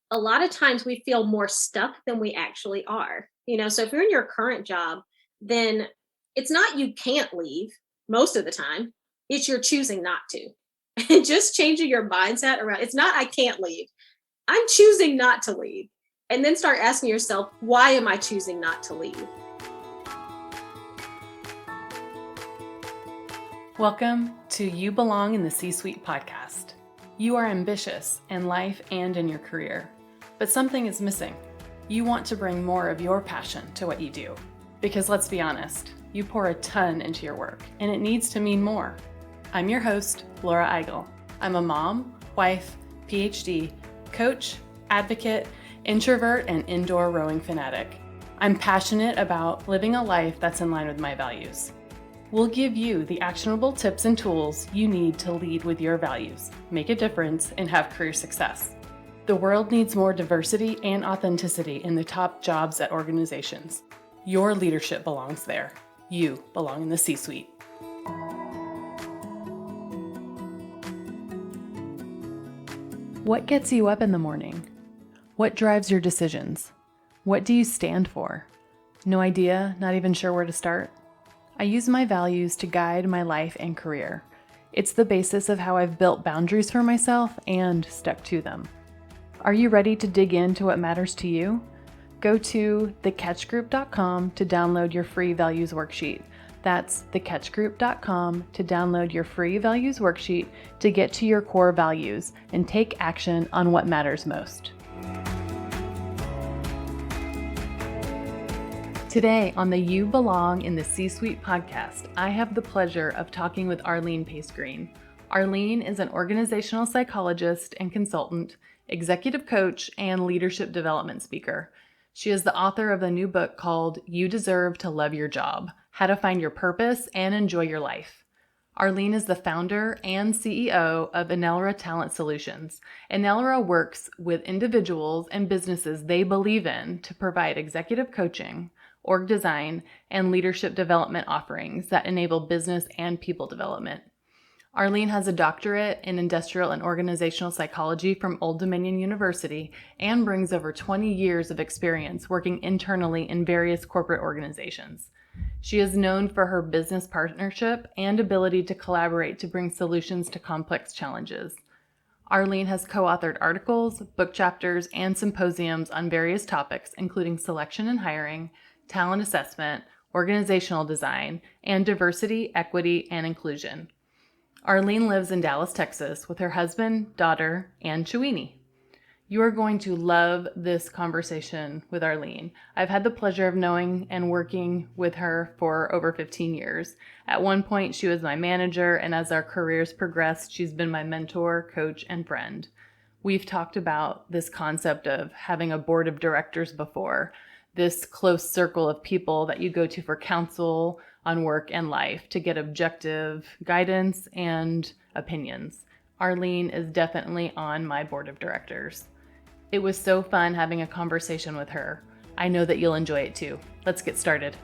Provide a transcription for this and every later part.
a lot of times we feel more stuck than we actually are. So if you're in your current job, then it's not you can't leave most of the time, it's you're choosing not to. And just changing your mindset around it's not I can't leave. I'm choosing not to leave. And then start asking yourself, why am I choosing not to leave? Welcome to You Belong in the C-Suite podcast. You are ambitious in life and in your career, but something is missing. You want to bring more of your passion to what you do. Because let's be honest, you pour a ton into your work, and it needs to mean more. I'm your host, Laura Eigel. I'm a mom, wife, PhD, coach, advocate, introvert, and indoor rowing fanatic. I'm passionate about living a life that's in line with my values. We'll give you the actionable tips and tools you need to lead with your values, make a difference, and have career success. The world needs more diversity and authenticity in the top jobs at organizations. Your leadership belongs there. You belong in the C-Suite. What gets you up in the morning? What drives your decisions? What do you stand for? No idea, not even sure where to start? I use my values to guide my life and career. It's the basis of how I've built boundaries for myself and stuck to them. Are you ready to dig into what matters to you? Go to thecatchgroup.com to download your free values worksheet. That's thecatchgroup.com to download your free values worksheet to get to your core values and take action on what matters most. Today on the You Belong in the C-Suite podcast, I have the pleasure of talking with Arlene Pace Green. Arlene is an organizational psychologist and consultant, executive coach, and leadership development speaker. She is the author of a new book called You Deserve to Love Your Job: How to Find Your Purpose and Enjoy Your Life. Arlene is the founder and CEO of Enelra Talent Solutions. Enelra works with individuals and businesses they believe in to provide executive coaching, org design, and leadership development offerings that enable business and people development. Arlene has a doctorate in industrial and organizational psychology from Old Dominion University and brings over 20 years of experience working internally in various corporate organizations. She is known for her business partnership and ability to collaborate to bring solutions to complex challenges. Arlene has co-authored articles, book chapters, and symposiums on various topics, including selection and hiring, talent assessment, organizational design, and diversity, equity, and inclusion. Arlene lives in Dallas, Texas, with her husband, daughter, and Chewini. You are going to love this conversation with Arlene. I've had the pleasure of knowing and working with her for over 15 years. At one point, she was my manager, and as our careers progressed, she's been my mentor, coach, and friend. We've talked about this concept of having a board of directors before, this close circle of people that you go to for counsel on work and life to get objective guidance and opinions. Arlene is definitely on my board of directors. It was so fun having a conversation with her. I know that you'll enjoy it too. Let's get started.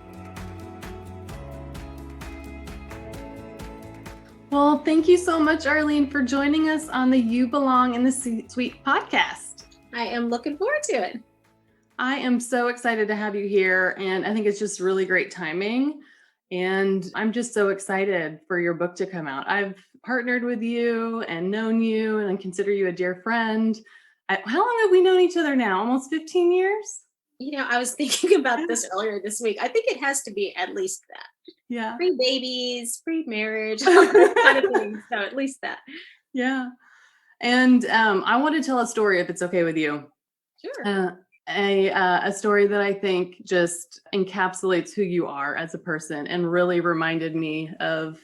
Well, thank you so much, Arlene, for joining us on the You Belong in the C-Suite podcast. I am looking forward to it. I am so excited to have you here, and I think it's just really great timing. And I'm just so excited for your book to come out. I've partnered with you and known you, and I consider you a dear friend. How long have we known each other now? Almost 15 years? I was thinking about this earlier this week. I think it has to be at least that. Yeah. Pre-babies, pre-marriage, all those kind of things. So at least that. Yeah. And I want to tell a story if it's okay with you. Sure. A story that I think just encapsulates who you are as a person and really reminded me of,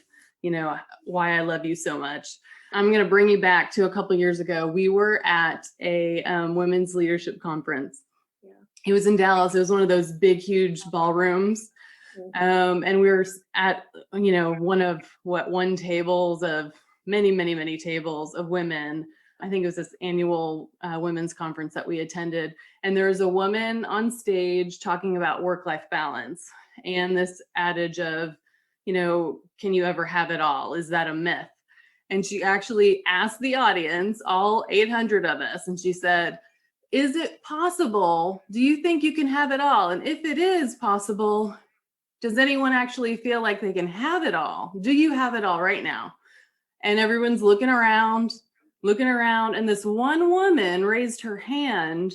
why I love you so much. I'm going to bring you back to a couple years ago. We were at a women's leadership conference. Yeah. It was in Dallas. It was one of those big, huge ballrooms. Mm-hmm. And we were at, one tables of many, many, many tables of women. I think it was this annual women's conference that we attended. And there was a woman on stage talking about work-life balance and this adage of, can you ever have it all? Is that a myth? And she actually asked the audience, all 800 of us, and she said, is it possible? Do you think you can have it all? And if it is possible, does anyone actually feel like they can have it all? Do you have it all right now? And everyone's looking around. And this one woman raised her hand,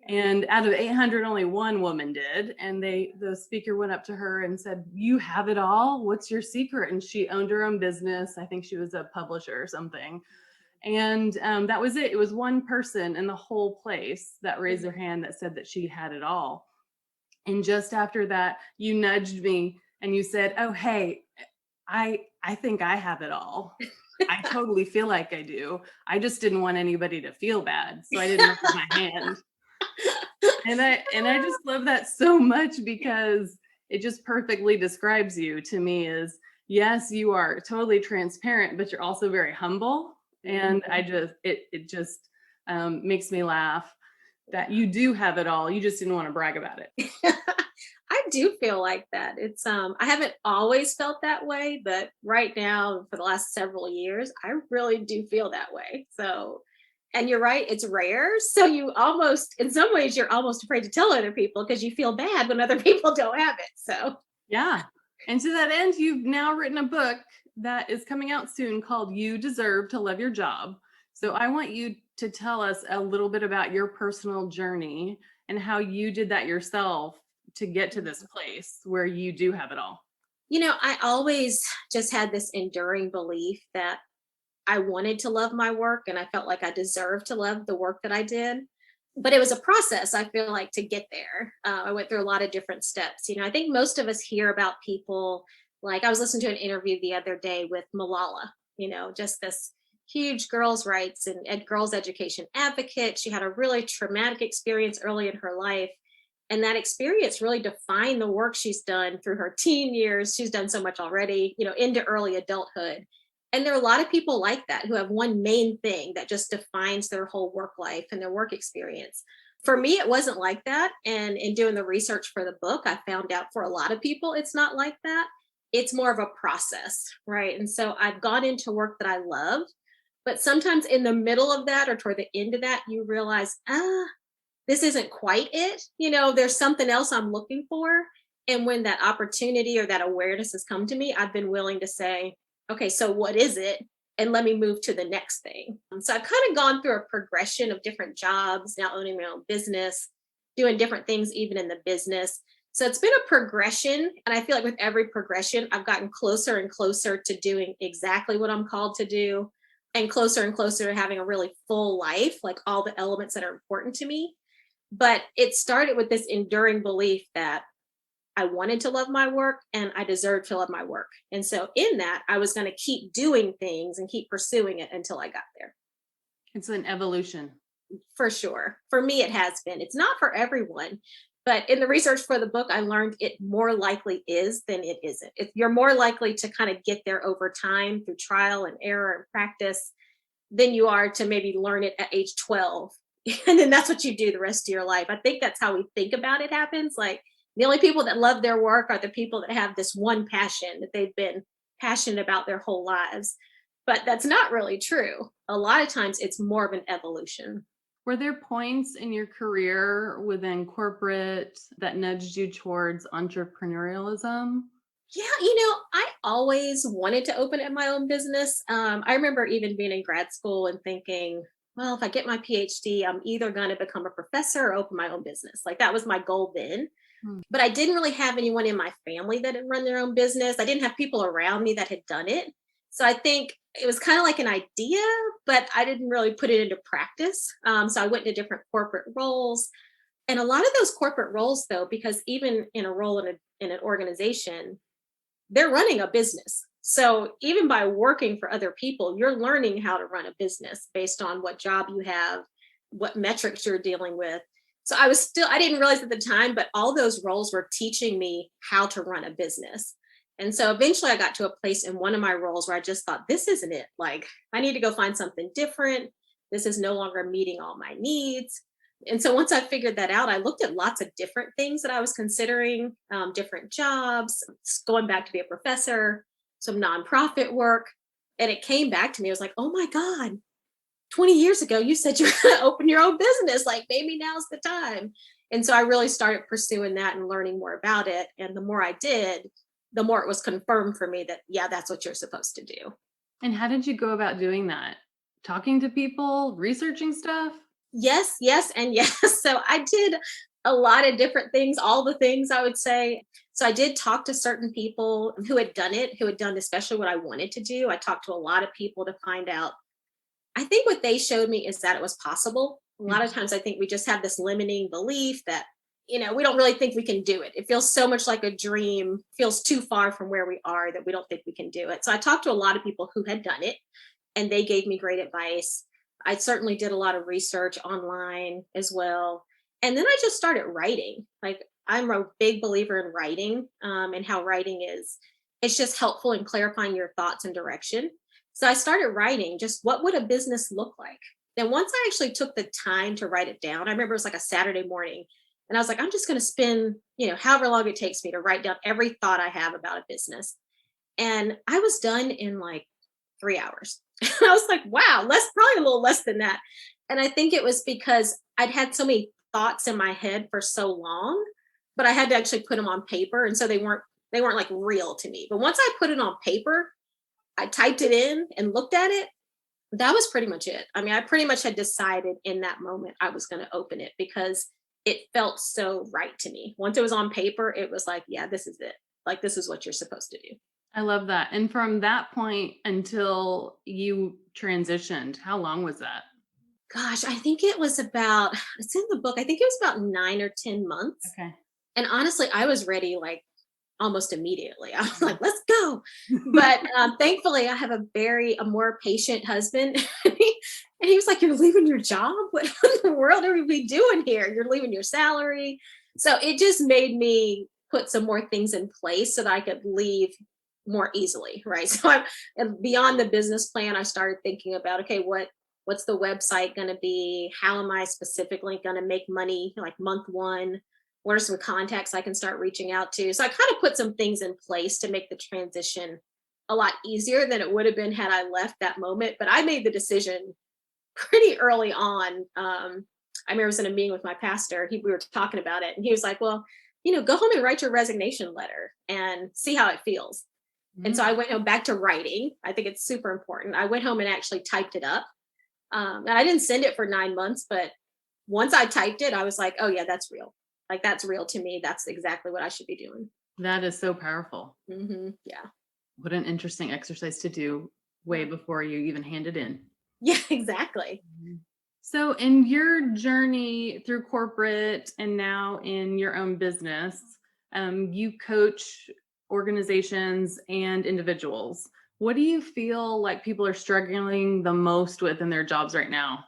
and out of 800, only one woman did. And the speaker went up to her and said, "You have it all. What's your secret?" And she owned her own business. I think she was a publisher or something. And that was it. It was one person in the whole place that raised their hand that said that she had it all. And just after that, you nudged me and you said, "Oh, hey, I think I have it all. I totally feel like I do. I just didn't want anybody to feel bad, so I didn't raise my hand." And I just love that so much, because it just perfectly describes you to me. Is yes, you are totally transparent, but you're also very humble. And I just it just makes me laugh that you do have it all. You just didn't want to brag about it. I do feel like that. It's I haven't always felt that way, but right now for the last several years, I really do feel that way. So, and you're right, it's rare. So you almost in some ways you're almost afraid to tell other people because you feel bad when other people don't have it. So, Yeah. And to that end, you've now written a book that is coming out soon called You Deserve to Love Your Job. So I want you to tell us a little bit about your personal journey and how you did that yourself to get to this place where you do have it all. I always just had this enduring belief that I wanted to love my work and I felt like I deserved to love the work that I did. But it was a process, I feel like, to get there. I went through a lot of different steps. I think most of us hear about people, like I was listening to an interview the other day with Malala, just this huge girls' rights and girls' education advocate. She had a really traumatic experience early in her life. And that experience really defined the work she's done through her teen years. She's done so much already, into early adulthood. And there are a lot of people like that who have one main thing that just defines their whole work life and their work experience. For me, it wasn't like that. And in doing the research for the book, I found out for a lot of people, it's not like that. It's more of a process, right? And so I've gone into work that I love, but sometimes in the middle of that or toward the end of that, you realize, this isn't quite it. There's something else I'm looking for. And when that opportunity or that awareness has come to me, I've been willing to say, okay, so what is it? And let me move to the next thing. So I've kind of gone through a progression of different jobs, now owning my own business, doing different things, even in the business. So it's been a progression. And I feel like with every progression, I've gotten closer and closer to doing exactly what I'm called to do, and closer to having a really full life, like all the elements that are important to me. But it started with this enduring belief that I wanted to love my work and I deserved to love my work. And so in that, I was going to keep doing things and keep pursuing it until I got there. It's an evolution. For sure. For me, it has been. It's not for everyone. But in the research for the book, I learned it more likely is than it isn't. If you're more likely to kind of get there over time through trial and error and practice than you are to maybe learn it at age 12. And then that's what you do the rest of your life. I think that's how we think about it happens. Like the only people that love their work are the people that have this one passion that they've been passionate about their whole lives. But that's not really true. A lot of times it's more of an evolution. Were there points in your career within corporate that nudged you towards entrepreneurialism? Yeah, I always wanted to open up my own business. I remember even being in grad school and thinking, well, if I get my PhD, I'm either going to become a professor or open my own business. Like that was my goal then. Hmm. But I didn't really have anyone in my family that had run their own business. I didn't have people around me that had done it. So I think it was kind of like an idea, but I didn't really put it into practice. So I went into different corporate roles. And a lot of those corporate roles, though, because even in a role in an organization, they're running a business. So even by working for other people, you're learning how to run a business based on what job you have, what metrics you're dealing with. So I didn't realize at the time, but all those roles were teaching me how to run a business. And so eventually I got to a place in one of my roles where I just thought, this isn't it. Like, I need to go find something different. This is no longer meeting all my needs. And so once I figured that out, I looked at lots of different things that I was considering, different jobs, going back to be a professor, some nonprofit work. And it came back to me. I was like, oh my God, 20 years ago, you said you're going to open your own business. Like maybe now's the time. And so I really started pursuing that and learning more about it. And the more I did, the more it was confirmed for me that, yeah, that's what you're supposed to do. And how did you go about doing that? Talking to people, researching stuff? Yes, yes, and yes. So I did a lot of different things, all the things I would say. So I did talk to certain people who had done it, who had done especially what I wanted to do. I talked to a lot of people to find out. I think what they showed me is that it was possible. A lot of Mhm. times I think we just have this limiting belief that, we don't really think we can do it. It feels so much like a dream, feels too far from where we are that we don't think we can do it. So I talked to a lot of people who had done it and they gave me great advice. I certainly did a lot of research online as well. And then I just started writing. Like I'm a big believer in writing, and how writing it's just helpful in clarifying your thoughts and direction. So I started writing just what would a business look like? And once I actually took the time to write it down, I remember it was like a Saturday morning. And I was like, I'm just going to spend, however long it takes me to write down every thought I have about a business. And I was done in like 3 hours. I was like, wow, probably a little less than that. And I think it was because I'd had so many thoughts in my head for so long, but I had to actually put them on paper. And so they weren't like real to me. But once I put it on paper, I typed it in and looked at it. That was pretty much it. I mean, I pretty much had decided in that moment I was going to open it because it felt so right to me. Once it was on paper, it was like, yeah, this is it. Like, this is what you're supposed to do. I love that. And from that point until you transitioned, how long was that? Gosh, I think it was about, it's in the book, I think it was about 9 or 10 months. Okay. And honestly, I was ready like almost immediately. I was like, let's go. But thankfully, I have a more patient husband. And he was like, you're leaving your job? What in the world are we doing here? You're leaving your salary. So it just made me put some more things in place so that I could leave more easily. Right. So and beyond the business plan, I started thinking about, okay, what's the website going to be? How am I specifically going to make money like month one? What are some contacts I can start reaching out to? So I kind of put some things in place to make the transition a lot easier than it would have been had I left that moment. But I made the decision pretty early on. I remember I was in a meeting with my pastor. We were talking about it, and he was like, "Well, go home and write your resignation letter and see how it feels." And so Mm. I went home back to writing. I think it's super important. I went home and actually typed it up. And I didn't send it for 9 months, but once I typed it, I was like, "Oh yeah, that's real. Like that's real to me. That's exactly what I should be doing." That is so powerful. Yeah. What an interesting exercise to do way Yeah. before you even hand it in. Yeah. Exactly. Mhm. So, in your journey through corporate and now in your own business, you coach organizations and individuals. What do you feel like people are struggling the most with in their jobs right now?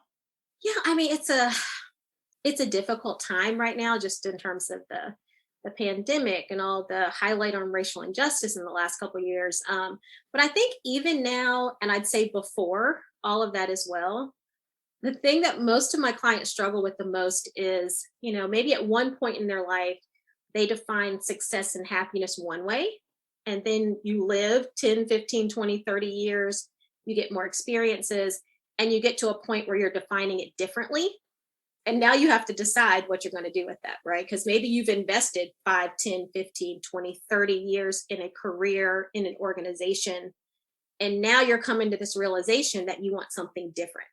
Yeah. I mean, it's a difficult time right now, just in terms of the pandemic and all the highlight on racial injustice in the last couple of years. But I think even now, and I'd say before all of that as well, the thing that most of my clients struggle with the most is, maybe at one point in their life, they define success and happiness one way. And then you live 10, 15, 20, 30 years, you get more experiences, and you get to a point where you're defining it differently. And now you have to decide what you're going to do with that, right? Because maybe you've invested 5, 10, 15, 20, 30 years in a career, in an organization. And now you're coming to this realization that you want something different.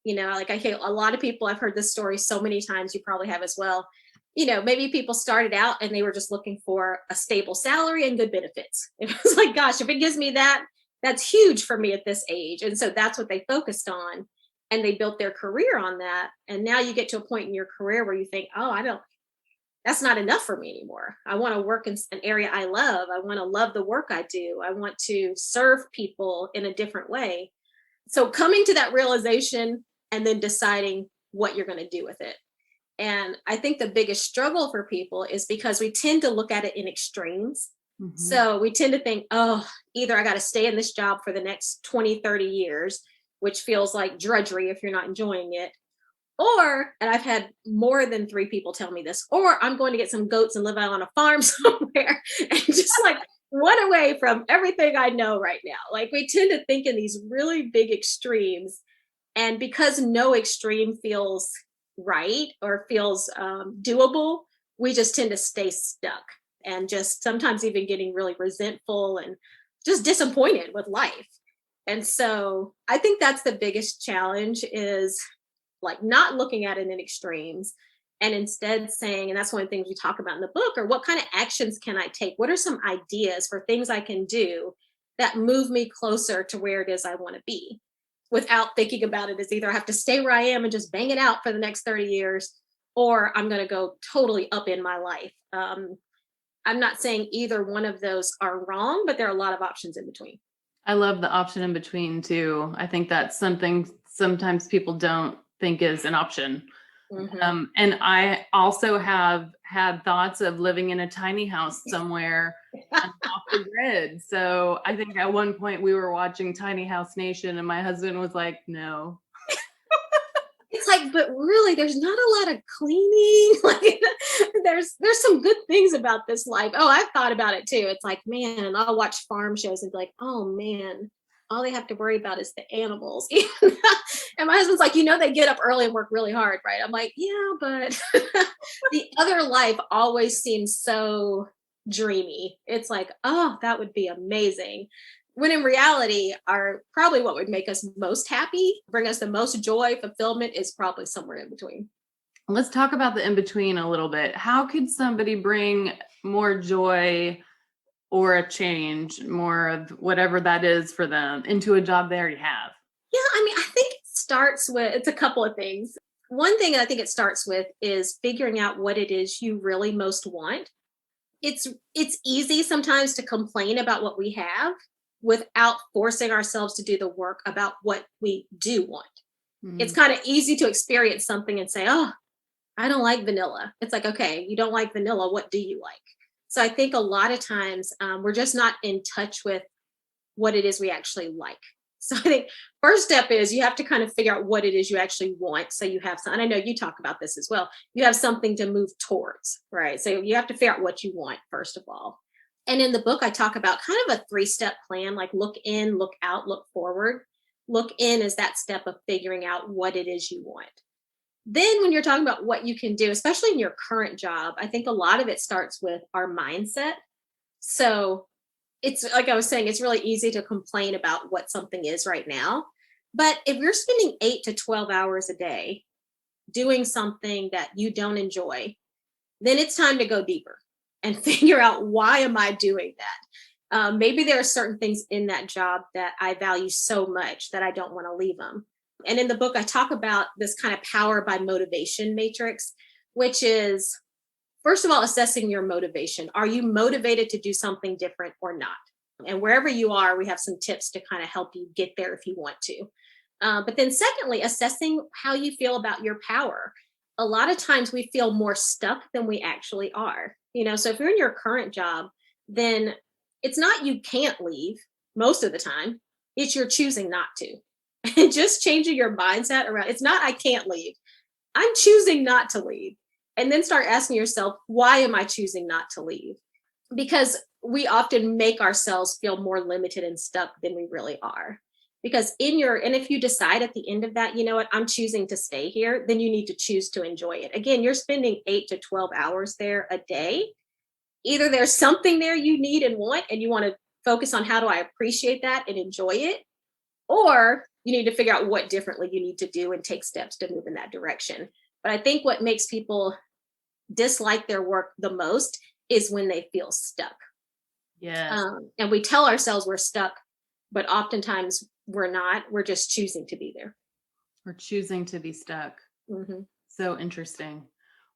Like I hear a lot of people, I've heard this story so many times, you probably have as well. Maybe people started out and they were just looking for a stable salary and good benefits. It was like, gosh, if it gives me that, that's huge for me at this age. And so that's what they focused on. And they built their career on that. And now you get to a point in your career where you think, oh, that's not enough for me anymore. I want to work in an area I love. I want to love the work I do. I want to serve people in a different way. So coming to that realization and then deciding what you're going to do with it. And I think the biggest struggle for people is because we tend to look at it in extremes. Mhm. So we tend to think, oh, either I got to stay in this job for the next 20, 30 years, which feels like drudgery if you're not enjoying it. Or, and I've had more than 3 people tell me this, or I'm going to get some goats and live out on a farm somewhere and just like run away from everything I know right now. Like we tend to think in these really big extremes. And because no extreme feels right or feels doable, we just tend to stay stuck and just sometimes even getting really resentful and just disappointed with life. And so I think that's the biggest challenge is like not looking at it in extremes and instead saying, and that's one of the things we talk about in the book, or what kind of actions can I take? What are some ideas for things I can do that move me closer to where it is I want to be without thinking about it as either I have to stay where I am and just bang it out for the next 30 years, or I'm going to go totally up in my life. I'm not saying either one of those are wrong, but there are a lot of options in between. I love the option in between too. I think that's something sometimes people don't think is an option. Hmm. And I also have had thoughts of living in a tiny house somewhere off the grid. So I think at one point we were watching Tiny House Nation and my husband was like, no. It's like, but really, there's not a lot of cleaning. Like, there's some good things about this life. Oh, I've thought about it too. It's like, man, I'll watch farm shows and be like, oh man, all they have to worry about is the animals. And my husband's like, they get up early and work really hard, right? I'm like, yeah, but the other life always seems so dreamy. It's like, oh, that would be amazing. When in reality, our probably what would make us most happy, bring us the most joy, fulfillment is probably somewhere in between. Let's talk about the in between a little bit. How could somebody bring more joy or a change, more of whatever that is for them, into a job they already have? Yeah, I mean, I think it starts with it's a couple of things. One thing I think it starts with is figuring out what it is you really most want. It's easy sometimes to complain about what we have without forcing ourselves to do the work about what we do want. It's Mhm. kind of easy to experience something and say, "Oh, I don't like vanilla." It's like, okay, you don't like vanilla. What do you like? So I think a lot of times we're just not in touch with what it is we actually like. So I think first step is you have to kind of figure out what it is you actually want. So you have some, and I know you talk about this as well. You have something to move towards, right? So you have to figure out what you want first of all. And in the book, I talk about kind of a three-step plan, like look in, look out, look forward. Look in is that step of figuring out what it is you want. Then when you're talking about what you can do, especially in your current job, I think a lot of it starts with our mindset. So it's like I was saying, it's really easy to complain about what something is right now. But if you're spending 8 to 12 hours a day doing something that you don't enjoy, then it's time to go deeper and figure out why am I doing that? Maybe there are certain things in that job that I value so much that I don't want to leave them. And in the book, I talk about this kind of power by motivation matrix, which is first of all, assessing your motivation. Are you motivated to do something different or not? And wherever you are, we have some tips to kind of help you get there if you want to. But then, secondly, assessing how you feel about your power. A lot of times we feel more stuck than we actually are. So if you're in your current job, then it's not you can't leave most of the time, it's you're choosing not to. And just changing your mindset around it's not I can't leave. I'm choosing not to leave. And then start asking yourself, why am I choosing not to leave? Because we often make ourselves feel more limited and stuck than we really are. Because and if you decide at the end of that, you know what, I'm choosing to stay here, then you need to choose to enjoy it. Again, you're spending 8 to 12 hours there a day. Either there's something there you need and want, and you want to focus on how do I appreciate that and enjoy it, or you need to figure out what differently you need to do and take steps to move in that direction. But I think what makes people dislike their work the most is when they feel stuck. Yes. And we tell ourselves we're stuck, but oftentimes we're not. We're just choosing to be there. We're choosing to be stuck. Hmm. So interesting.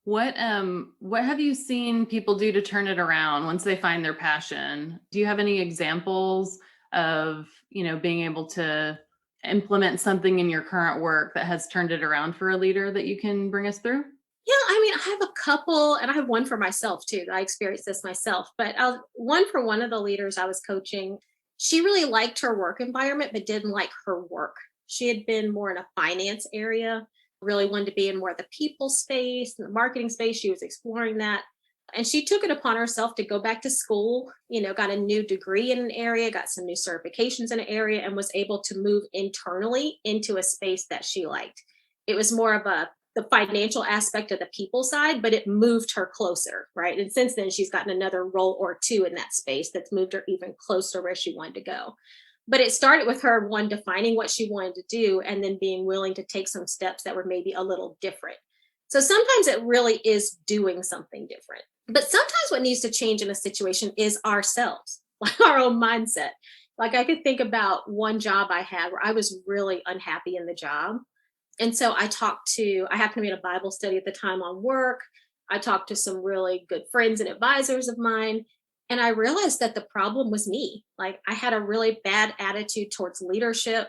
What have you seen people do to turn it around once they find their passion? Do you have any examples of, being able to implement something in your current work that has turned it around for a leader that you can bring us through? Yeah, I mean, I have a couple, and I have one for myself too. I experienced this myself, but one for one of the leaders I was coaching. She really liked her work environment, but didn't like her work. She had been more in a finance area, really wanted to be in more of the people space and the marketing space. She was exploring that. And she took it upon herself to go back to school, got a new degree in an area, got some new certifications in an area, and was able to move internally into a space that she liked. It was more of the financial aspect of the people side, but it moved her closer, right? And since then, she's gotten another role or two in that space that's moved her even closer where she wanted to go. But it started with her, one, defining what she wanted to do, and then being willing to take some steps that were maybe a little different. So sometimes it really is doing something different. But sometimes what needs to change in a situation is ourselves, like our own mindset. Like I could think about one job I had where I was really unhappy in the job. And so I happened to be in a Bible study at the time on work. I talked to some really good friends and advisors of mine. And I realized that the problem was me. Like I had a really bad attitude towards leadership,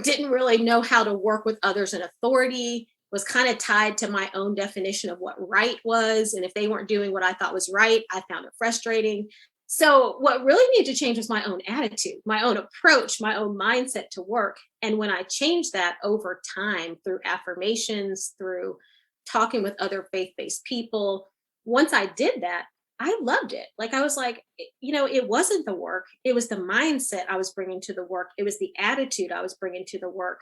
didn't really know how to work with others in authority, was kind of tied to my own definition of what right was. And if they weren't doing what I thought was right, I found it frustrating. So, what really needed to change was my own attitude, my own approach, my own mindset to work. And when I changed that over time through affirmations, through talking with other faith based people, once I did that, I loved it. Like, I was like, it wasn't the work, it was the mindset I was bringing to the work, it was the attitude I was bringing to the work.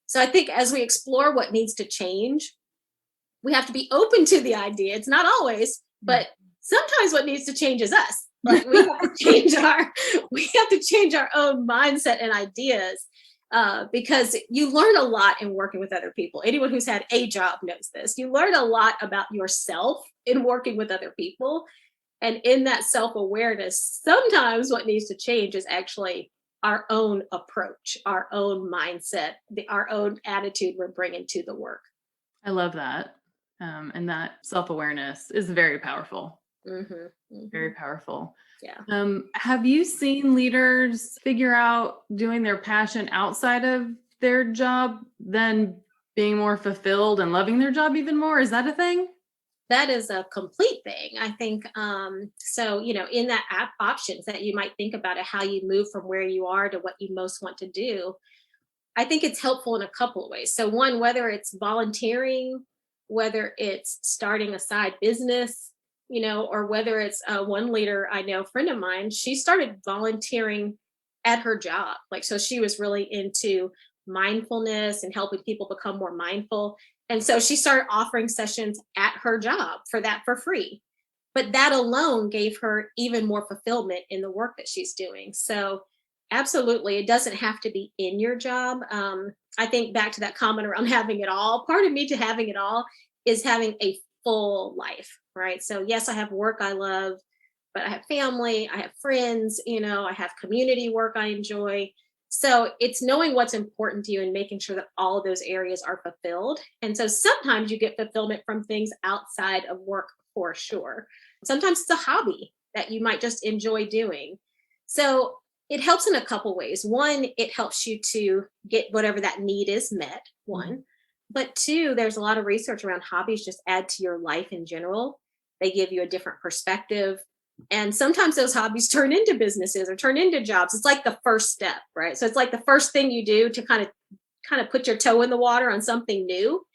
So I think as we explore what needs to change, we have to be open to the idea. It's not always, but sometimes what needs to change is us. Like we have to change our own mindset and ideas, because you learn a lot in working with other people. Anyone who's had a job knows this. You learn a lot about yourself in working with other people. And in that self-awareness, sometimes what needs to change is actually our own approach, our own mindset, our own attitude we're bringing to the work. I love that. And that self-awareness is very powerful. Very powerful. Yeah. Have you seen leaders figure out doing their passion outside of their job, then being more fulfilled and loving their job even more? Is that a thing? That is a complete thing. I think, so, in that app options that you might think about it, how you move from where you are to what you most want to do. I think it's helpful in a couple of ways. So one, whether it's volunteering, whether it's starting a side business, or whether it's one leader I know, a friend of mine, she started volunteering at her job. Like, so she was really into mindfulness and helping people become more mindful. And so she started offering sessions at her job for free. But that alone gave her even more fulfillment in the work that she's doing. So absolutely, it doesn't have to be in your job. I think back to that comment around having it all. Part of me to having it all is having a full life, right? So yes, I have work I love, but I have family, I have friends, I have community work I enjoy. So it's knowing what's important to you and making sure that all of those areas are fulfilled. And so sometimes you get fulfillment from things outside of work for sure. Sometimes it's a hobby that you might just enjoy doing. So it helps in a couple ways. One, it helps you to get whatever that need is met, one. But two, there's a lot of research around hobbies just add to your life in general. They give you a different perspective. And sometimes those hobbies turn into businesses or turn into jobs. It's like the first step, right? So it's like the first thing you do to kind of put your toe in the water on something new.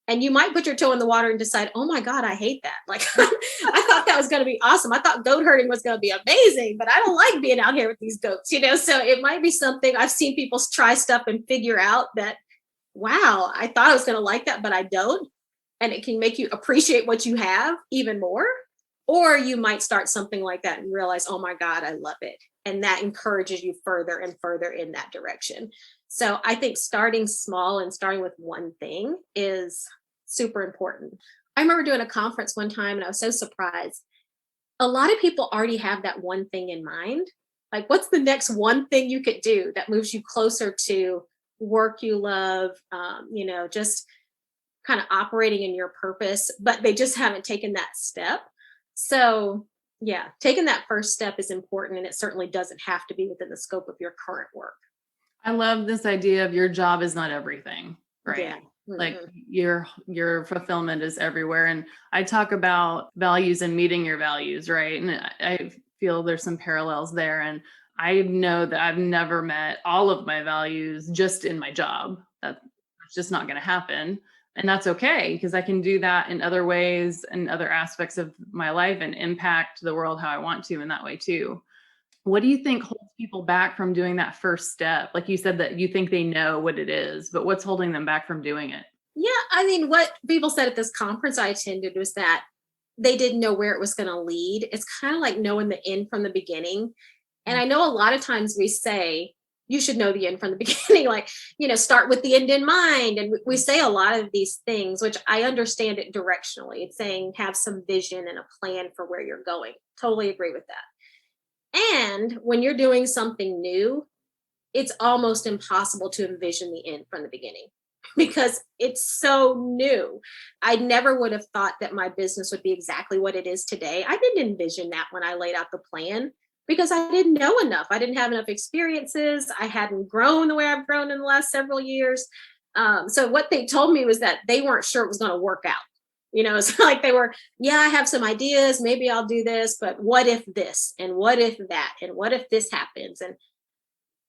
And you might put your toe in the water and decide, oh my God, I hate that. Like I thought that was going to be awesome. I thought goat herding was going to be amazing, but I don't like being out here with these goats, So it might be something I've seen people try stuff and figure out that, wow, I thought I was going to like that, but I don't. And it can make you appreciate what you have even more. Or you might start something like that and realize, oh my God, I love it. And that encourages you further and further in that direction. So I think starting small and starting with one thing is super important. I remember doing a conference one time and I was so surprised. A lot of people already have that one thing in mind. Like, what's the next one thing you could do that moves you closer to work you love, just kind of operating in your purpose, but they just haven't taken that step. So yeah, taking that first step is important. And it certainly doesn't have to be within the scope of your current work. I love this idea of your job is not everything, right? Yeah. Like your fulfillment is everywhere. And I talk about values and meeting your values, right? And I feel there's some parallels there. And I know that I've never met all of my values just in my job. That's just not going to happen. And that's okay, because I can do that in other ways and other aspects of my life and impact the world how I want to in that way too. What do you think holds people back from doing that first step? Like you said that you think they know what it is, but what's holding them back from doing it? Yeah, I mean, what people said at this conference I attended was that they didn't know where it was going to lead. It's kind of like knowing the end from the beginning. And I know a lot of times we say, you should know the end from the beginning, like, start with the end in mind. And we say a lot of these things, which I understand it directionally. It's saying have some vision and a plan for where you're going. Totally agree with that. And when you're doing something new, it's almost impossible to envision the end from the beginning because it's so new. I never would have thought that my business would be exactly what it is today. I didn't envision that when I laid out the plan because I didn't know enough. I didn't have enough experiences. I hadn't grown the way I've grown in the last several years. So what they told me was that they weren't sure it was going to work out. It's like they were, yeah, I have some ideas. Maybe I'll do this, but what if this and what if that and what if this happens? And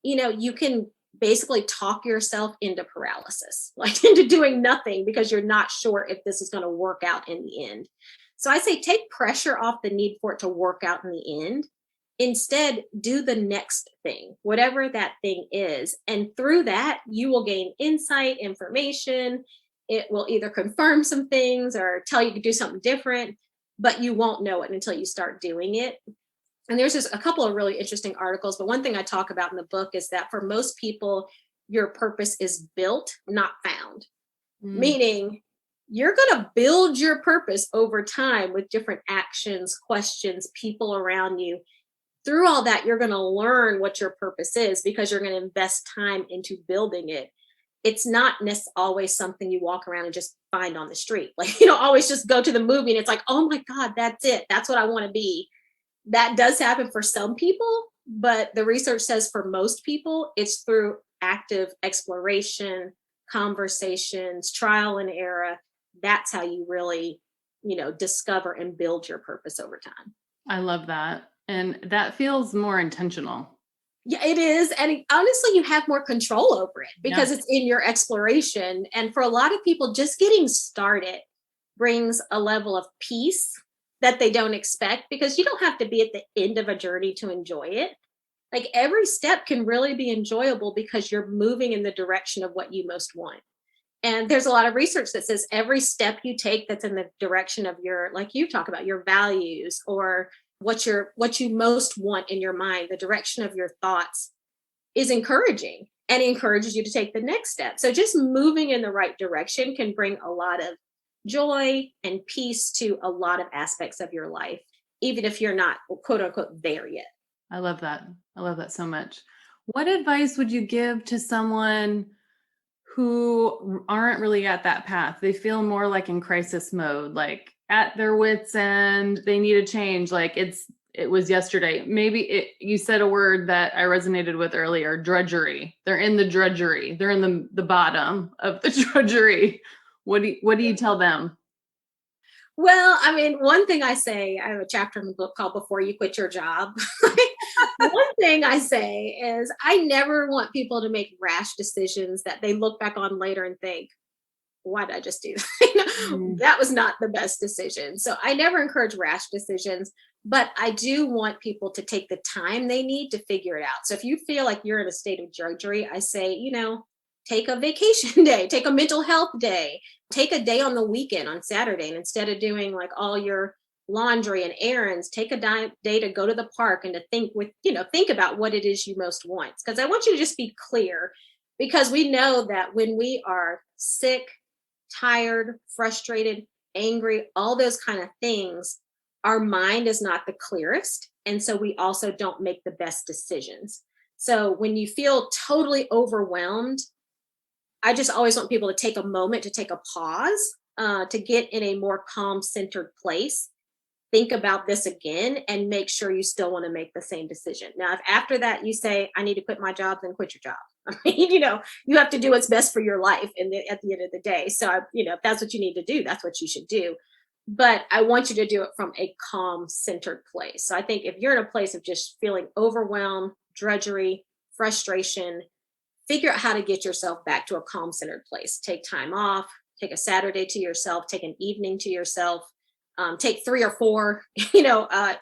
you can basically talk yourself into paralysis, like into doing nothing because you're not sure if this is going to work out in the end. So I say take pressure off the need for it to work out in the end. Instead, do the next thing, whatever that thing is. And through that, you will gain insight, information. It will either confirm some things or tell you to do something different, but you won't know it until you start doing it. And there's just a couple of really interesting articles, but one thing I talk about in the book is that for most people, your purpose is built, not found. Meaning you're going to build your purpose over time with different actions, questions, people around you. Through all that, you're going to learn what your purpose is because you're going to invest time into building it. It's not always something you walk around and just find on the street. Like, always just go to the movie and it's like, oh my God, that's it. That's what I want to be. That does happen for some people, but the research says for most people, it's through active exploration, conversations, trial and error. That's how you really, discover and build your purpose over time. I love that. And that feels more intentional. Yeah, it is. And honestly, you have more control over it because it's in your exploration. And for a lot of people, just getting started brings a level of peace that they don't expect because you don't have to be at the end of a journey to enjoy it. Like every step can really be enjoyable because you're moving in the direction of what you most want. And there's a lot of research that says every step you take that's in the direction of your, like you talk about, your values or what you most want in your mind, the direction of your thoughts is encouraging and encourages you to take the next step. So just moving in the right direction can bring a lot of joy and peace to a lot of aspects of your life, even if you're not quote unquote there yet. I love that. I love that so much. What advice would you give to someone who aren't really at that path? They feel more like in crisis mode, like at their wits' end, they need a change. Like it was yesterday. Maybe you said a word that I resonated with earlier, drudgery. They're in the drudgery. They're in the bottom of the drudgery. What do you tell them? Well, I mean, one thing I say, I have a chapter in the book called Before You Quit Your Job. One thing I say is I never want people to make rash decisions that they look back on later and think, why did I just do that? That was not the best decision. So I never encourage rash decisions, but I do want people to take the time they need to figure it out. So if you feel like you're in a state of drudgery, I say, take a vacation day, take a mental health day, take a day on the weekend on Saturday. And instead of doing like all your laundry and errands, take a day to go to the park and to think about what it is you most want. Because I want you to just be clear, because we know that when we are sick, tired, frustrated, angry, all those kind of things, our mind is not the clearest. And so we also don't make the best decisions. So when you feel totally overwhelmed, I just always want people to take a moment, to take a pause, to get in a more calm, centered place. Think about this again and make sure you still want to make the same decision. Now, if after that you say, I need to quit my job, then quit your job. I mean, you have to do what's best for your life at the end of the day. So, if that's what you need to do, that's what you should do. But I want you to do it from a calm, centered place. So I think if you're in a place of just feeling overwhelmed, drudgery, frustration, figure out how to get yourself back to a calm, centered place. Take time off, take a Saturday to yourself, take an evening to yourself, take 3 or 4,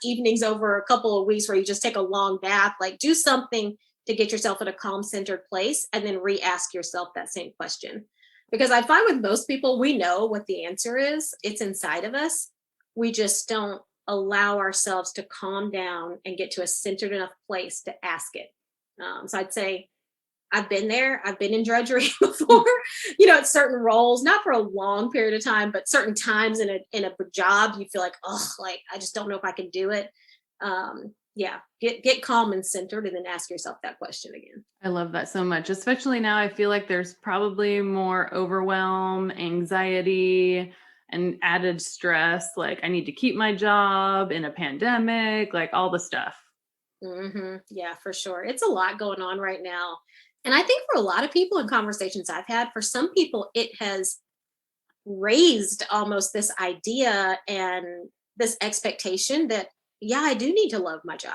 evenings over a couple of weeks where you just take a long bath, like do something to get yourself in a calm centered place and then re-ask yourself that same question. Because I find with most people, we know what the answer is. It's inside of us. We just don't allow ourselves to calm down and get to a centered enough place to ask it. So I'd say I've been there. I've been in drudgery before, at certain roles, not for a long period of time, but certain times in a job, you feel like, oh, like I just don't know if I can do it. Yeah, get calm and centered, and then ask yourself that question again. I love that so much, especially now. I feel like there's probably more overwhelm, anxiety, and added stress. Like I need to keep my job in a pandemic, like all the stuff. Yeah, for sure. It's a lot going on right now. And I think for a lot of people in conversations I've had, for some people, it has raised almost this idea and this expectation that, yeah, I do need to love my job.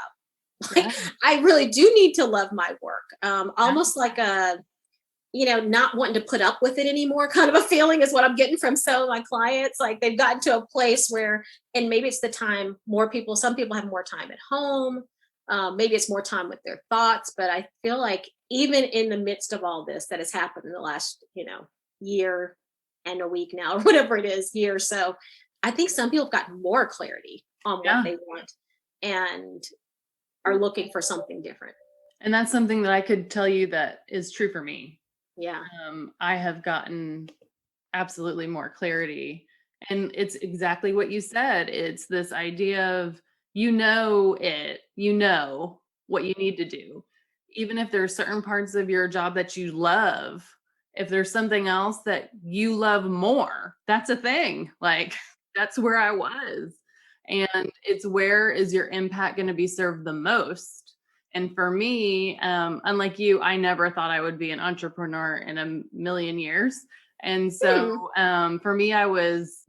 Like, Yeah. I really do need to love my work. Yeah. Almost like not wanting to put up with it anymore kind of a feeling is what I'm getting from some of my clients. Like they've gotten to a place where, and maybe it's the time some people have more time at home. Maybe it's more time with their thoughts, but I feel like even in the midst of all this that has happened in the last, year and a week now, or whatever it is, year or so, I think some people have gotten more clarity on what Yeah. they want and are looking for something different. And that's something that I could tell you that is true for me. Yeah. I have gotten absolutely more clarity. And it's exactly what you said. It's this idea of, you know what you need to do. Even if there's certain parts of your job that you love, if there's something else that you love more, that's a thing. Like that's where I was. And it's where is your impact going to be served the most? And for me, unlike you, I never thought I would be an entrepreneur in a million years. And Hmm. so for me, I was,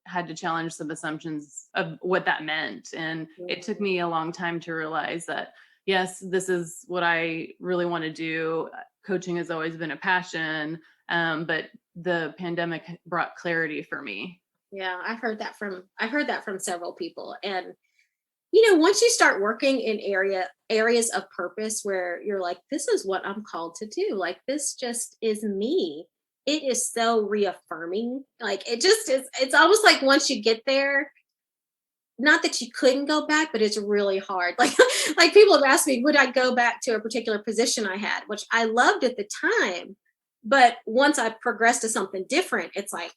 had to challenge some assumptions of what that meant. And it took me a long time to realize that, yes, this is what I really want to do. Coaching has always been a passion, but the pandemic brought clarity for me. Yeah, I've heard that from several people. And once you start working in areas of purpose where you're like, this is what I'm called to do, like this just is me. It is so reaffirming. Like it just is, it's almost like once you get there, not that you couldn't go back, but it's really hard. Like people have asked me, would I go back to a particular position I had, which I loved at the time. But once I progressed to something different, it's like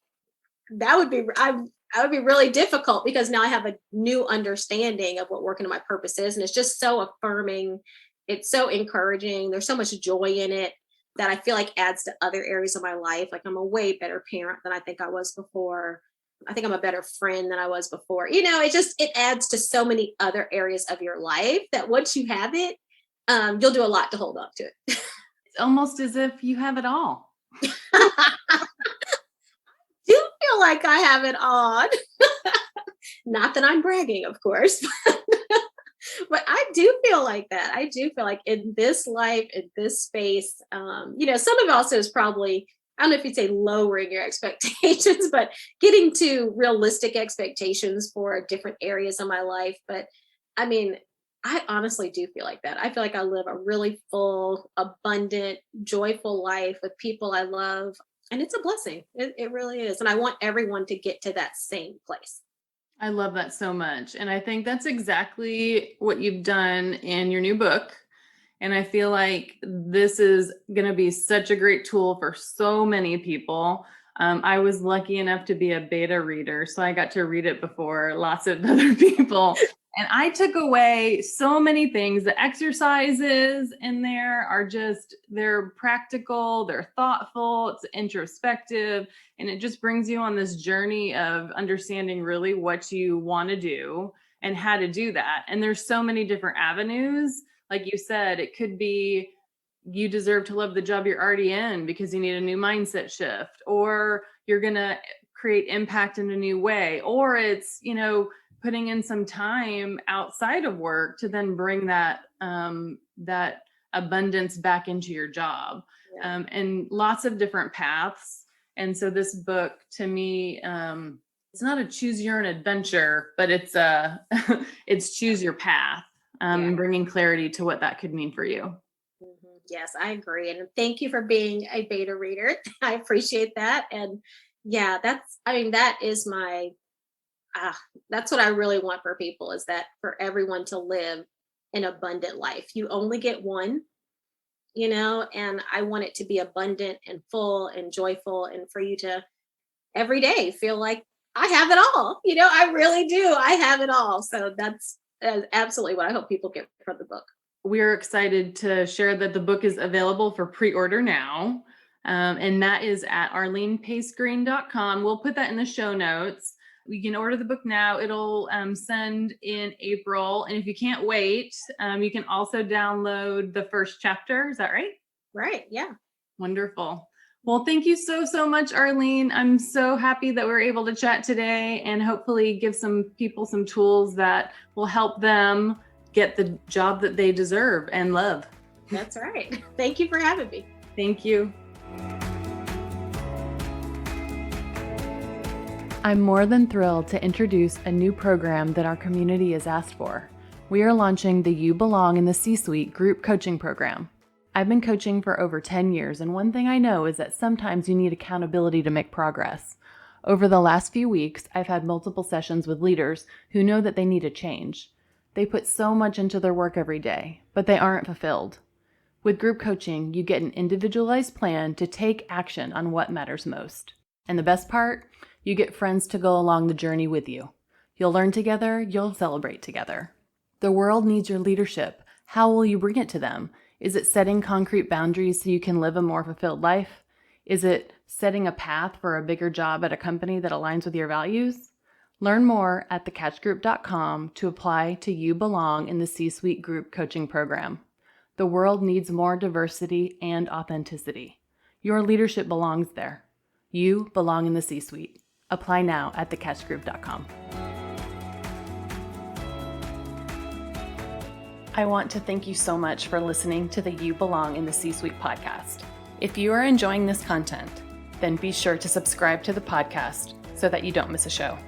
that would be I would be really difficult because now I have a new understanding of what working to my purpose is. And it's just so affirming. It's so encouraging. There's so much joy in it that I feel like adds to other areas of my life. Like I'm a way better parent than I think I was before. I think I'm a better friend than I was before. It adds to so many other areas of your life that once you have it, you'll do a lot to hold on to it. It's almost as if you have it all. Do feel like I have it on. Not that I'm bragging, of course, but I do feel like that. I do feel like in this life, in this space, some of it also is probably, I don't know if you'd say lowering your expectations, but getting to realistic expectations for different areas of my life. But I mean, I honestly do feel like that. I feel like I live a really full, abundant, joyful life with people I love. And it's a blessing. It really is. And I want everyone to get to that same place. I love that so much. And I think that's exactly what you've done in your new book. And I feel like this is going to be such a great tool for so many people. I was lucky enough to be a beta reader, so I got to read it before lots of other people. And I took away so many things. The exercises in there are they're practical, they're thoughtful, it's introspective, and it just brings you on this journey of understanding really what you want to do and how to do that. And there's so many different avenues. Like you said, it could be you deserve to love the job you're already in because you need a new mindset shift, or you're going to create impact in a new way, or it's, putting in some time outside of work to then bring that abundance back into your job. Yeah. And lots of different paths. And so this book to me, it's not a choose your own adventure, but it's it's choose your path, Yeah. bringing clarity to what that could mean for you. Yes, I agree. And thank you for being a beta reader. I appreciate that. And yeah, that is that's what I really want for people, is that for everyone to live an abundant life. You only get one, and I want it to be abundant and full and joyful, and for you to every day feel like I have it all. I really do. I have it all. So that's absolutely what I hope people get from the book. We're excited to share that the book is available for pre-order now. And that is at arlenepacegreen.com. We'll put that in the show notes. You can order the book now. It'll send in April. And if you can't wait, you can also download the first chapter. Is that right? Right. Yeah. Wonderful. Well, thank you so much, Arlene. I'm so happy that we're able to chat today and hopefully give some people some tools that will help them get the job that they deserve and love. That's right. Thank you for having me. Thank you. I'm more than thrilled to introduce a new program that our community has asked for. We are launching the You Belong in the C-Suite group coaching program. I've been coaching for over 10 years, and one thing I know is that sometimes you need accountability to make progress. Over the last few weeks, I've had multiple sessions with leaders who know that they need a change. They put so much into their work every day, but they aren't fulfilled. With group coaching, you get an individualized plan to take action on what matters most. And the best part, you get friends to go along the journey with you. You'll learn together, you'll celebrate together. The world needs your leadership. How will you bring it to them? Is it setting concrete boundaries so you can live a more fulfilled life? Is it setting a path for a bigger job at a company that aligns with your values? Learn more at thecatchgroup.com to apply to You Belong in the C-Suite group coaching program. The world needs more diversity and authenticity. Your leadership belongs there. You belong in the C-Suite. Apply now at thecatchgroup.com. I want to thank you so much for listening to the You Belong in the C-Suite podcast. If you are enjoying this content, then be sure to subscribe to the podcast so that you don't miss a show.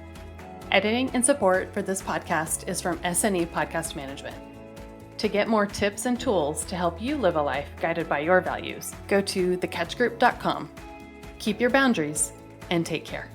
Editing and support for this podcast is from SNE Podcast Management. To get more tips and tools to help you live a life guided by your values, go to thecatchgroup.com. Keep your boundaries and take care.